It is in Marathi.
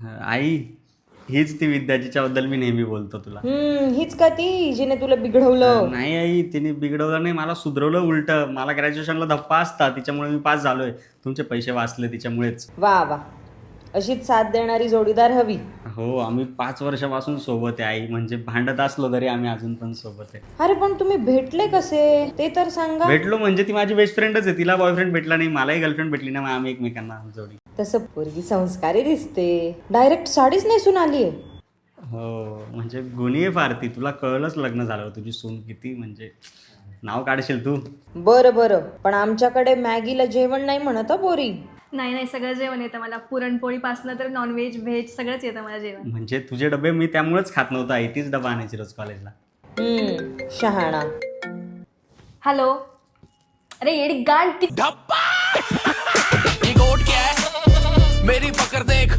आई, हीच ती विद्या जिच्याबद्दल मी नेहमी बोलतो तुला. हीच का ती जिने तुला बिघडवलं? नाही आई, तिने बिघडवलं नाही, मला सुधरवलं उलट. मला ग्रॅज्युएशनला धप्पा असता, तिच्यामुळे मी पास झालोय. तुमचे पैसे वाचले तिच्यामुळेच. वा वा, अशीच साथ देणारी जोडीदार हवी. हो, आम्ही 5 वर्षापासून सोबत आहे आई. म्हणजे भांडत असलो तरी आम्ही अजून पण सोबत आहे. अरे पण तुम्ही भेटले कसे ते तर सांगा. भेटलो म्हणजे ती माझी बेस्ट फ्रेंडच आहे. तिला बॉयफ्रेंड भेटला नाही, मलाही गर्लफ्रेंड भेटली नाही, मग आम्ही एकमेकांना जोडी. तसं पोरगी संस्कारी दिसते, डायरेक्ट साडीच नेसून आलीये. हो, म्हणजे गुणी आहे फार ती. तुला कळलंच लग्न झालं तुझी सून किती म्हणजे नाव काढशील तू. बरं बरं, पण आमच्याकडे मॅगीला जेवण नाही म्हणत पोरी. नाही नाही, सगळं जेवण येतं मला. पुरणपोळीपासनं तर नॉनव्हेज व्हेज सगळंच येतं मला जेवण. म्हणजे तुझे डबे मी त्यामुळेच खात नव्हता आई. तीच डबा आणायची रोज कॉलेजला. शहाणा. हॅलो, अरे येडी गांड ती ये गोट क्या है मेरी पकड़ देख